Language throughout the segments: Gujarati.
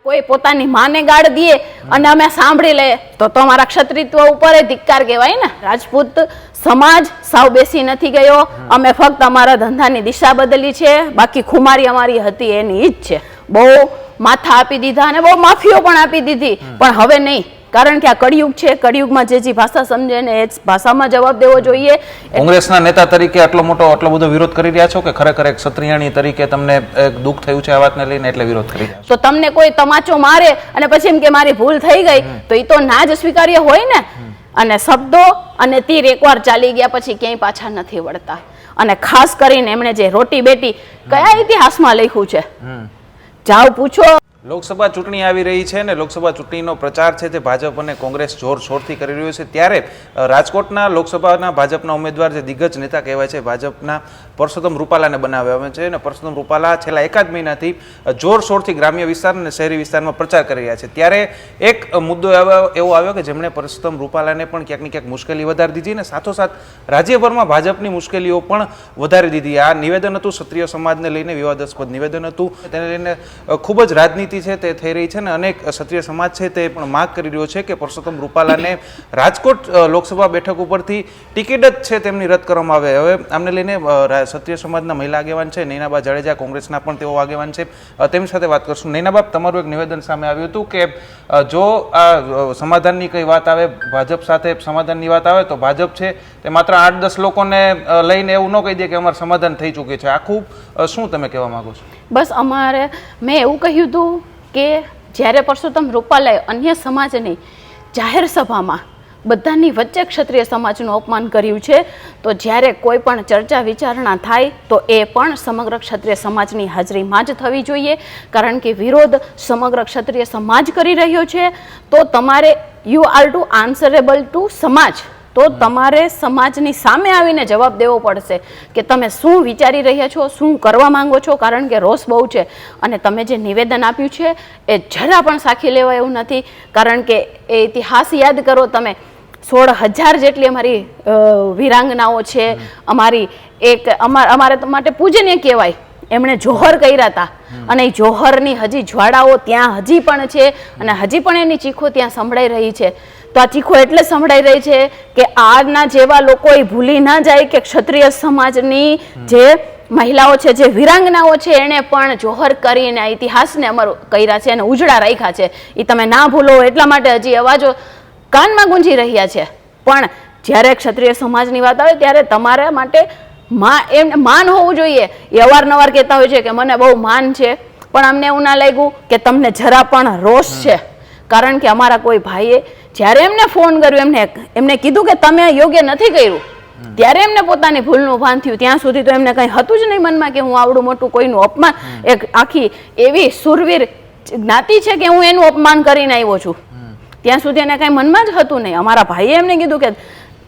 કોઈ પોતાની માને ગાળ દે અને અમે સાંભળી લઈએ તો અમારા ક્ષત્રિત્વ ઉપર ધિક્કાર કહેવાય ને. રાજપૂત સમાજ સાવ બેસી નથી ગયો. અમે ફક્ત અમારા ધંધાની દિશા બદલી છે, બાકી ખુમારી અમારી હતી એની જ છે. બહુ માથા આપી દીધા અને બહુ માફીઓ પણ આપી દીધી, પણ હવે નહીં. કારણ કે આ કળિયુગ છે. કળિયુગમાં જે ભાષા સમજે ને એ ભાષામાં જવાબ દેવો જોઈએ. કોંગ્રેસના નેતા તરીકે આટલો બધો વિરોધ કરી રહ્યા છો કે ખરેખર એક ક્ષત્રિયાણી તરીકે તમને દુઃખ થયું છે આ વાતને લઈને એટલે વિરોધ કરી રહ્યા છો? તો તમને કોઈ તમાચો મારે અને પછી એમ કે મારી ભૂલ થઈ ગઈ તો એ તો ના જ સ્વીકાર્ય હોય ને. અને શબ્દો અને તીર એકવાર ચાલી ગયા પછી ક્યાંય પાછા નથી વળતા. અને ખાસ કરીને એમણે જે રોટી બેટી કયા ઇતિહાસમાં લખ્યું છે, જાઓ પૂછો. લોકસભા ચૂંટણી આવી રહી છે ને લોકસભા ચૂંટણીનો પ્રચાર છે તે ભાજપ અને કોંગ્રેસ જોરશોરથી કરી રહ્યું છે. ત્યારે રાજકોટના લોકસભાના ભાજપના ઉમેદવાર જે દિગ્ગજ નેતા કહેવાય છે ભાજપના પરસોત્તમ રૂપાલાને બનાવ્યા છે અને પરસોત્તમ રૂપાલા છેલ્લા એકાદ મહિનાથી જોરશોરથી ગ્રામ્ય વિસ્તાર અને શહેરી વિસ્તારમાં પ્રચાર કરી રહ્યા છે. ત્યારે એક મુદ્દો એવો આવ્યો કે જેમણે પરસોત્તમ રૂપાલાને પણ ક્યાંક ને ક્યાંક મુશ્કેલી વધારી દીધી અને સાથોસાથ રાજ્યભરમાં ભાજપની મુશ્કેલીઓ પણ વધારી દીધી. આ નિવેદન હતું ક્ષત્રિય સમાજને લઈને, વિવાદાસ્પદ નિવેદન હતું. તેને લઈને ખૂબ જ રાજનીતિ છે તે થઈ રહી છે અને અનેક ક્ષત્રિય સમાજ છે તે પણ માંગ કરી રહ્યો છે કે પરસોત્તમ રૂપાલાને રાજકોટ લોકસભા બેઠક ઉપરથી ટિકિટ જ છે તેમની રદ કરવામાં આવે. હવે આમને લઈને ક્ષત્રિય સમાજના મહિલા આગેવાન છે નૈનાબા જાડેજા, કોંગ્રેસના પણ તેઓ આગેવાન છે, તેમની સાથે વાત કરશું. નૈનાબા, તમારું એક નિવેદન સામે આવ્યું હતું કે જો આ સમાધાનની કઈ વાત આવે, ભાજપ સાથે સમાધાનની વાત આવે તો ભાજપ છે તે માત્ર 8-10 લોકોને લઈને એવું ન કહી દે કે અમારું સમાધાન થઈ ચૂક્યું છે. આખું શું તમે કહેવા માંગો છો? બસ અમારે મેં એવું કહ્યું હતું કે જ્યારે પરસોત્તમ રૂપાલાએ અન્ય સમાજની જાહેર સભામાં બધાની વચ્ચે ક્ષત્રિય સમાજનું અપમાન કર્યું છે, તો જ્યારે કોઈ પણ ચર્ચા વિચારણા થાય તો એ પણ સમગ્ર ક્ષત્રિય સમાજની હાજરીમાં જ થવી જોઈએ. કારણ કે વિરોધ સમગ્ર ક્ષત્રિય સમાજ કરી રહ્યો છે, તો તમારે યુ આર ટુ આન્સરેબલ ટુ સમાજ. તો તમારે સમાજની સામે આવીને જવાબ દેવો પડશે કે તમે શું વિચારી રહ્યા છો, શું કરવા માંગો છો. કારણ કે રોષ બહુ છે અને તમે જે નિવેદન આપ્યું છે એ જરા પણ સાખી લેવા એવું નથી. કારણ કે એ ઇતિહાસ યાદ કરો તમે, 16,000 જેટલી અમારી વીરાંગનાઓ છે. અમારી અમારે માટે પૂજનીય કહેવાય. એમણે જોહર કર્યા હતા અને એ જોહરની હજી જ્વાળાઓ ત્યાં હજી પણ છે અને હજી પણ એની ચીખો ત્યાં સંભળાઈ રહી છે. તો આ ચીખો એટલે સંભળાઈ રહી છે કે આજના જેવા લોકો એ ભૂલી ના જાય કે ક્ષત્રિય સમાજની જે મહિલાઓ છે, જે વીરાંગનાઓ છે, એણે પણ જોહર કરીને આ ઇતિહાસને અમારું કર્યા છે અને ઉજળા રાખ્યા છે. એ તમે ના ભૂલો એટલા માટે હજી અવાજો કાનમાં ગુંજી રહ્યા છે. પણ જ્યારે ક્ષત્રિય સમાજની વાત આવે ત્યારે તમારા માટે એમને માન હોવું જોઈએ. એ અવારનવાર કહેતા હોય છે કે મને બહુ માન છે, પણ અમને એવું ના લાગ્યું કે તમને જરા પણ રોષ છે. કારણ કે અમારા કોઈ ભાઈએ જ્યારે એમને ફોન કર્યો, એમને કીધું કે તમે યોગ્ય નથી કર્યું, ત્યારે એમને પોતાની ભૂલનું ભાન થયું. ત્યાં સુધી તો એમને કંઈ હતું જ નહીં મનમાં કે હું આવડું મોટું કોઈનું અપમાન, એક આખી એવી સુરવીર જ્ઞાતિ છે કે હું એનું અપમાન કરીને આવ્યો છું, ત્યાં સુધી એને કાંઈ મનમાં જ હતું નહીં. અમારા ભાઈએ એમને કીધું કે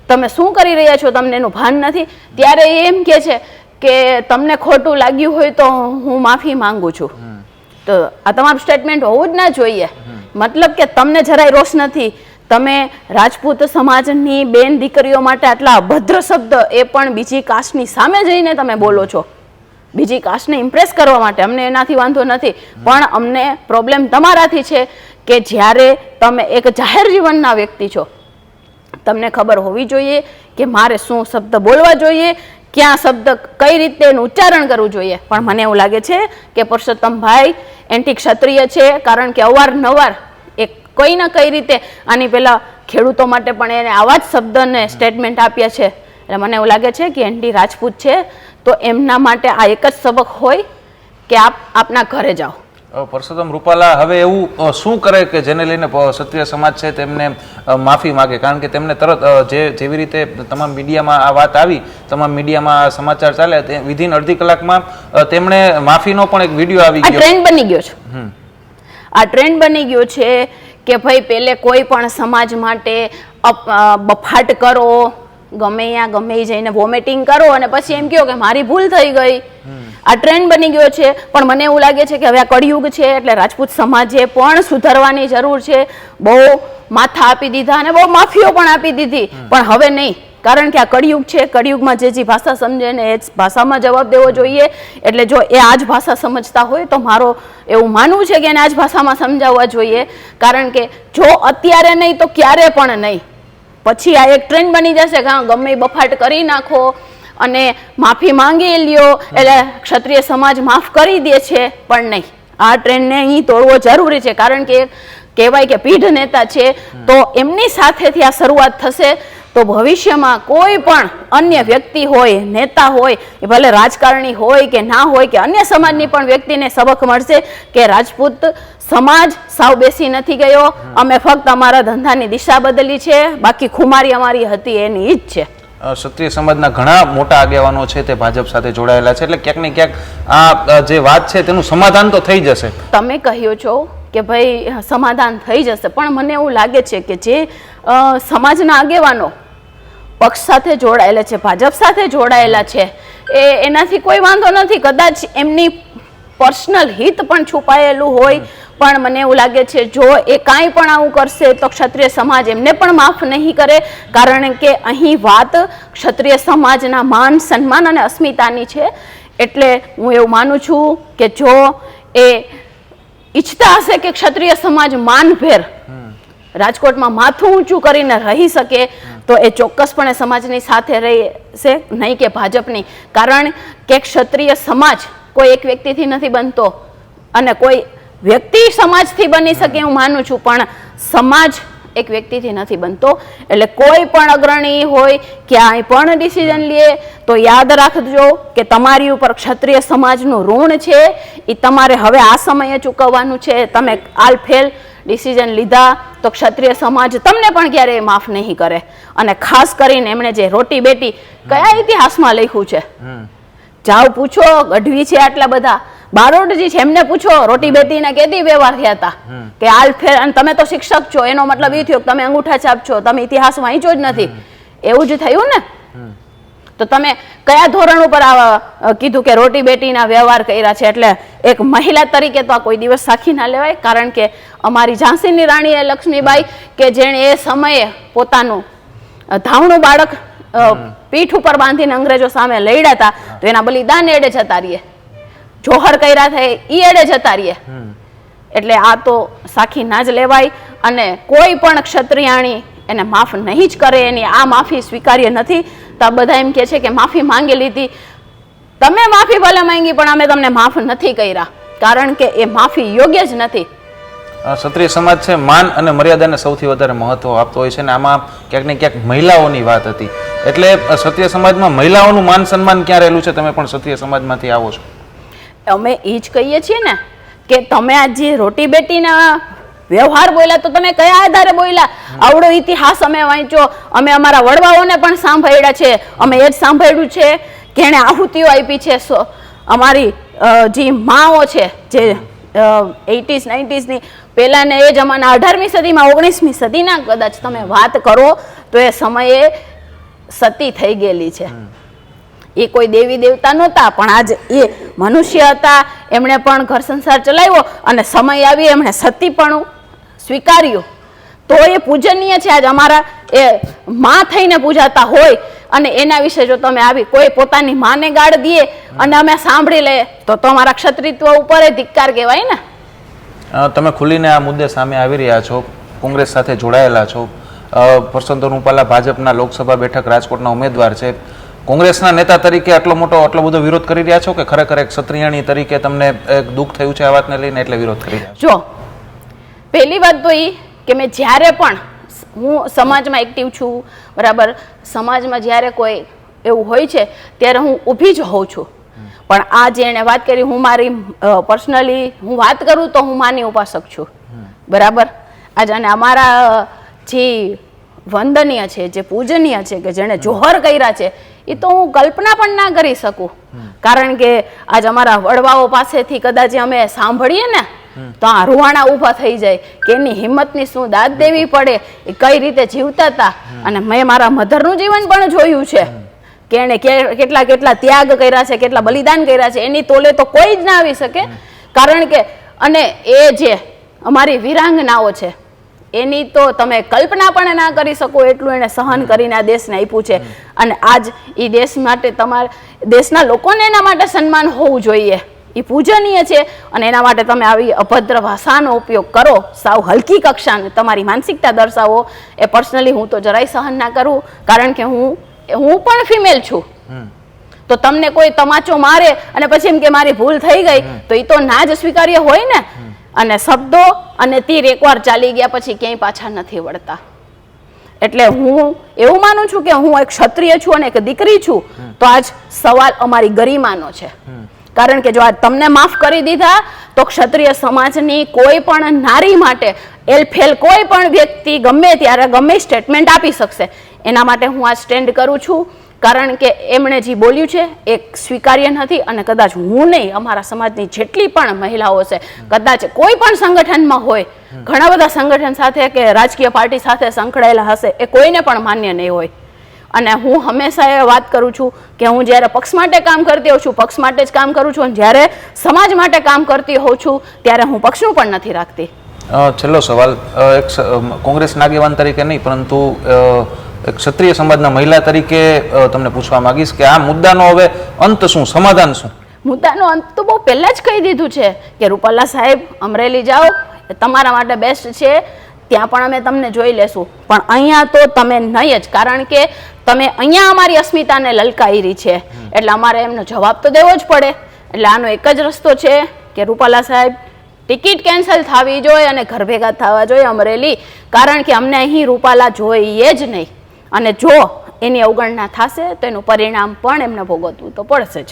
તમે શું કરી રહ્યા છો, તમને એનું ભાન નથી. ત્યારે એ એમ કહે છે કે તમને ખોટું લાગ્યું હોય તો હું માફી માંગુ છું. તો આ તમારું સ્ટેટમેન્ટ હોવું જ ના જોઈએ. મતલબ કે તમને જરાય રોષ નથી. તમે રાજપૂત સમાજની બેન દીકરીઓ માટે આટલા અભદ્ર શબ્દ, એ પણ બીજી કાસ્ટની સામે જઈને તમે બોલો છો, બીજી કાસ્ટને ઇમ્પ્રેસ કરવા માટે. અમને એનાથી વાંધો નથી, પણ અમને પ્રોબ્લેમ તમારાથી છે કે જ્યારે તમે એક જાહેર જીવનના વ્યક્તિ છો, તમને ખબર હોવી જોઈએ કે મારે શું શબ્દ બોલવા જોઈએ, ક્યાં શબ્દ કઈ રીતે એનું ઉચ્ચારણ કરવું જોઈએ. પણ મને એવું લાગે છે કે પરસોત્તમભાઈ એન્ટી ક્ષત્રિય છે. કારણ કે અવારનવાર એક કઈ ના કઈ રીતે આની પહેલા ખેડૂતો માટે પણ એને આવા જ શબ્દને સ્ટેટમેન્ટ આપ્યા છે. એટલે મને એવું લાગે છે કે એન્ટી રાજપૂત છે. તો એમના માટે આ એક જ સબક હોય કે આપના ઘરે જાઓ. પરસોત્તમ રૂપાલા હવે એવું શું કરે કે જેને લઈને ક્ષત્રિય સમાજ છે તેમને માફી માગે? કારણ કે તેમને તરત જેવી રીતે તમામ મીડિયામાં આ વાત આવી, તમામ મીડિયામાં સમાચાર ચાલ્યા, વિધિન અડધી કલાકમાં તેમણે માફીનો પણ એક વિડીયો આવી ગયો. ટ્રેન્ડ બની ગયો છે. આ ટ્રેન્ડ બની ગયો છે કે ભાઈ પેલે કોઈ પણ સમાજ માટે બફાટ કરો, ગમે ત્યાં ગમે જઈને વોમિટિંગ કરો અને પછી એમ કહો કે મારી ભૂલ થઈ ગઈ. આ ટ્રેન્ડ બની ગયો છે. પણ મને એવું લાગે છે કે હવે આ કળિયુગ છે એટલે રાજપૂત સમાજે પણ સુધારવાની જરૂર છે. બહુ માથા આપી દીધા અને બહુ માફીઓ પણ આપી દીધી, પણ હવે નહીં. કારણ કે આ કળિયુગ છે, કળિયુગમાં જે ભાષા સમજે ને એ જ ભાષામાં જવાબ દેવો જોઈએ. એટલે જો એ આ જ ભાષા સમજતા હોય તો મારો એવું માનવું છે કે એને આ જ ભાષામાં સમજાવવા જોઈએ. કારણ કે જો અત્યારે નહીં તો ક્યારે પણ નહીં. પછી આ એક ટ્રેન્ડ બની જશે કે હા ગમે બફાટ કરી નાખો અને માફી માંગી લ્યો એટલે ક્ષત્રિય સમાજ માફ કરી દે છે, પણ નહીં. આ ટ્રેન્ડને અહીં તોડવો જરૂરી છે. કારણ કે કહેવાય કે પીઢ નેતા છે, તો એમની સાથેથી આ શરૂઆત થશે તો ભવિષ્યમાં કોઈ પણ અન્ય વ્યક્તિ હોય, નેતા હોય, એ ભલે રાજકારણી હોય કે ના હોય કે અન્ય સમાજની પણ વ્યક્તિને સબક મળશે કે રાજપૂત સમાજ સાવ બેસી નથી ગયો, અમે ફક્ત અમારા ધંધાની દિશા બદલી છે, બાકી ખુમારી અમારી હતી એની ઈ જ છે. ક્ષત્રિય સમાજના ઘણા મોટા આગેવાનો છે તે ભાજપ સાથે જોડાયેલા છે, એટલે ક્યાંક ને ક્યાંક આ જે વાત છે તેનું સમાધાન તો થઈ જશે. તમે કહ્યો છો કે ભાઈ સમાધાન થઈ જશે, પણ મને એવું લાગે છે કે જે સમાજના આગેવાનો પક્ષ સાથે જોડાયેલા છે, ભાજપ સાથે જોડાયેલા છે, એનાથી કોઈ વાંધો નથી. કદાચ એમની પર્સનલ હિત પણ છુપાયેલું હોય, પણ મને એવું લાગે છે જો એ કાંઈ પણ આવું કરશે તો ક્ષત્રિય સમાજ એમને પણ માફ નહીં કરે. કારણ કે અહીં વાત ક્ષત્રિય સમાજના માન, સન્માન અને અસ્મિતાની છે. એટલે હું એવું માનું છું કે જો એ ઈચ્છતા હશે કે ક્ષત્રિય સમાજ માનભેર રાજકોટમાં માથું ઊંચું કરીને રહી શકે તો એ ચોક્કસપણે સમાજની સાથે રહેશે, નહીં કે ભાજપની. કારણ કે ક્ષત્રિય સમાજ કોઈ એક વ્યક્તિથી નથી બનતો અને કોઈ વ્યક્તિ સમાજથી બની શકે હું માનું છું, પણ સમાજ એક વ્યક્તિથી નથી બનતો. એટલે કોઈ પણ અગ્રણી હોય ક્યાંય પણ ડિસિઝન લે તો યાદ રાખજો કે તમારી ઉપર ક્ષત્રિય સમાજનું ઋણ છે, એ તમારે હવે આ સમયે ચૂકવવાનું છે. તમે આલફેલ ડિસિઝન લીધા તો ક્ષત્રિય સમાજ તમને પણ ક્યારેય માફ નહીં કરે. અને ખાસ કરીને એમણે જે રોટી બેટી કયા ઇતિહાસમાં લખ્યું છે, જાઓ પૂછો, ગઢવી છે આટલા બધા, બારોટજી છે એમને પૂછો રોટી બેટીના કેદી વ્યવહાર થયા હતા કે આલફેલ. અને તમે તો શિક્ષક છો, એનો મતલબ એ થયો કે તમે અંગૂઠા છાપ છો, તમે ઇતિહાસ વાંચ્યો જ નથી, એવું જ થયું ને. તો તમે કયા ધોરણ ઉપર કીધું કે રોટી બેટીના વ્યવહાર કર્યા છે? એટલે એક મહિલા તરીકે તો આ કોઈ દિવસ સાખી ના લેવાય. કારણ કે અમારી ઝાંસીની રાણી લક્ષ્મીબાઈ કે જેણે એ સમયે પોતાનું ધાવણું બાળક પીઠ ઉપર બાંધીને અંગ્રેજો સામે લડ્યા હતા, તો એના બલિદાન એડે જતા રહીએ, જોહર કર્યા થાય ઈ એડે જતા રહીએ. એટલે આ તો સાખી ના જ લેવાય. અને કોઈ પણ ક્ષત્રિયાણી એને માફ નહીં જ કરે, એની આ માફી સ્વીકાર્ય નથી. તો બધા એમ કે છે કે માફી માંગી લીધી, તમે માફી ભલે માંગી પણ અમે તમને માફ નથી કર્યા, કારણ કે એ માફી યોગ્ય જ નથી. ક્ષત્રિય સમાજ છે માન અને મર્યાદાને સૌથી વધારે મહત્વ આપતો હોય છે, ને આમાં ક્યાંક ને ક્યાંક મહિલાઓની વાત હતી. એટલે ક્ષત્રિય સમાજમાં મહિલાઓનું માન સન્માન ક્યાં રહેલું છે? તમે પણ ક્ષત્રિય સમાજમાંથી આવો છો. અમે એ જ કહીએ છીએ ને કે તમે આ જે રોટી બેટીના વ્યવહાર બોલ્યા તો તમે કયા આધારે બોલ્યા? આવડો ઇતિહાસ અમે વાંચ્યો, અમે અમારા વડવાઓને પણ સાંભળ્યા છે, અમે એ જ સાંભળ્યું છે કે એણે આહુતિઓ આપી છે. અમારી જે માઓ છે જે 80s 90s ની પહેલાને એ જમાના 18મી સદીમાં 19મી સદીના કદાચ તમે વાત કરો તો એ સમયે સતી થઈ ગયેલી છે. એ કોઈ દેવી દેવતા નહોતા, પણ આજ એ મનુષ્ય હતા, એમણે પણ ઘર સંસાર ચલાવ્યો અને સમય આવી એમણે સતીપણું સ્વીકાર્યું, તો એ પૂજનીય છે. આજ અમારા એ માં થઈને પૂજાતા હોય અને એના વિશે જો તમે આવી કોઈ પોતાની માને ગાળ દે અને અમે સાંભળી લઈએ તો તમારા ક્ષત્રિત્વ ઉપર એ ધિક્કાર કહેવાય ને. તમે ખુલીને આ મુદ્દે સામે આવી રહ્યા છો, કોંગ્રેસ સાથે જોડાયેલા છો, પરસોત્તમ રૂપાલા ભાજપના લોકસભા બેઠક રાજકોટના ઉમેદવાર છે. કોંગ્રેસના નેતા તરીકે આટલો બધો વિરોધ કરી રહ્યા છો કે ખરેખર એક ક્ષત્રિયાણી તરીકે તમને એક દુઃખ થયું છે આ વાતને લઈને એટલે વિરોધ કરી રહ્યા છો? જો પહેલી વાત તો એ કે મેં જ્યારે પણ હું સમાજમાં એક્ટિવ છું, બરાબર, સમાજમાં જ્યારે કોઈ એવું હોય છે ત્યારે હું ઊભી જ હોઉં છું. પણ આ જે એણે વાત કરી, હું મારી પર્સનલી હું વાત કરું તો હું માની ઉપાસક છું, બરાબર. આજ અને અમારા જે વંદનીય છે, જે પૂજનીય છે, કે જેણે જોહર કર્યા છે, એ તો હું કલ્પના પણ ના કરી શકું. કારણ કે આજ અમારા વડવાઓ પાસેથી કદાચ અમે સાંભળીએ ને તો આ રૂવાણા ઊભા થઈ જાય કે એની હિંમતની શું દાદ દેવી પડે, એ કઈ રીતે જીવતા હતા. અને મેં મારા મધરનું જીવન પણ જોયું છે કે એણે કેટલા ત્યાગ કર્યા છે, કેટલા બલિદાન કર્યા છે, એની તોલે તો કોઈ જ ના આવી શકે. કારણ કે અને એ જે અમારી વીરાંગનાઓ છે એની તો તમે કલ્પના પણ ના કરી શકો એટલું એને સહન કરીને આ દેશને આપ્યું છે. અને આજ એ દેશ માટે દેશના લોકોને એના માટે સન્માન હોવું જોઈએ. એ પૂજનીય છે. અને એના માટે તમે આવી અભદ્ર ભાષાનો ઉપયોગ કરો, સાવ હલકી કક્ષાને તમારી માનસિકતા દર્શાવો, એ પર્સનલી હું તો જરાય સહન ના કરું. કારણ કે હું પણ ફિમેલ છું. તો તમને કોઈ તમાચો મારે અને પછી એમ કે મારી ભૂલ થઈ ગઈ, તો એ તો ના જ સ્વીકાર્ય હોય ને. અને શબ્દો અને તીર એકવાર ચાલી ગયા પછી ક્યાંય પાછા નથી વળતા. એટલે હું એવું માનું છું કે હું એક ક્ષત્રિય છું અને એક દીકરી છું. તો આજ સવાલ અમારી ગરિમાનો છે. કારણ કે જો આ તમને માફ કરી દીધા તો ક્ષત્રિય સમાજની કોઈ પણ નારી માટે એલફેલ કોઈ પણ વ્યક્તિ ગમે ત્યારે ગમે સ્ટેટમેન્ટ આપી શકશે. એના માટે હું આ સ્ટેન્ડ કરું છું. કારણ કે એમણે જે બોલ્યું છે એ સ્વીકાર્ય નથી. અને કદાચ હું નહીં, અમારા સમાજની જેટલી પણ મહિલાઓ છે, કદાચ કોઈ પણ સંગઠનમાં હોય, ઘણા બધા સંગઠન સાથે કે રાજકીય પાર્ટી સાથે સંકળાયેલા હશે, એ કોઈને પણ માન્ય નહીં હોય. અને હું હંમેશા એ વાત કરું છું કે હું જ્યારે પક્ષ માટે કામ કરતી હોઉં છું, પક્ષ માટે જ કામ કરું છું. અને જ્યારે સમાજ માટે કામ કરતી હોઉં છું ત્યારે હું પક્ષનું પણ નથી રાખતી. છેલ્લો સવાલ, એક કોંગ્રેસના આગેવાન તરીકે નહીં પરંતુ એક ક્ષત્રિય સમાજના મહિલા તરીકે તમને પૂછવા માંગીશ કે આ મુદ્દાનો હવે અંત શું, સમાધાન શું? મુદ્દાનો અંત તો બહુ પહેલા જ કહી દીધું છે કે રૂપાલા સાહેબ અમરેલી જાઓ, તમારા માટે બેસ્ટ છે, ત્યાં પણ અમે તમને જોઈ લેશું. પણ અહીંયા તો તમે નહીં જ. કારણ કે તમે અહીંયા અમારી અસ્મિતાને લલકારી છે, એટલે અમારે એમનો જવાબ તો દેવો જ પડે. એટલે આનો એક જ રસ્તો છે કે રૂપાલા સાહેબ ટિકિટ કેન્સલ થવી જોઈએ અને ઘર ભેગા થવા જોઈએ અમરેલી. કારણ કે અમને અહીં રૂપાલા જોઈએ જ નહીં. અને જો એની અવગણના થશે તો એનું પરિણામ પણ એમને ભોગવવું તો પડશે જ.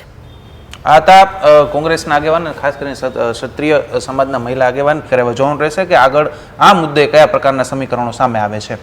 આ હતા કોંગ્રેસના આગેવાન, ખાસ કરીને ક્ષત્રિય સમાજના મહિલા આગેવાન. ત્યારે જોવાનું રહેશે કે આગળ આ મુદ્દે કયા પ્રકારના સમીકરણો સામે આવે છે.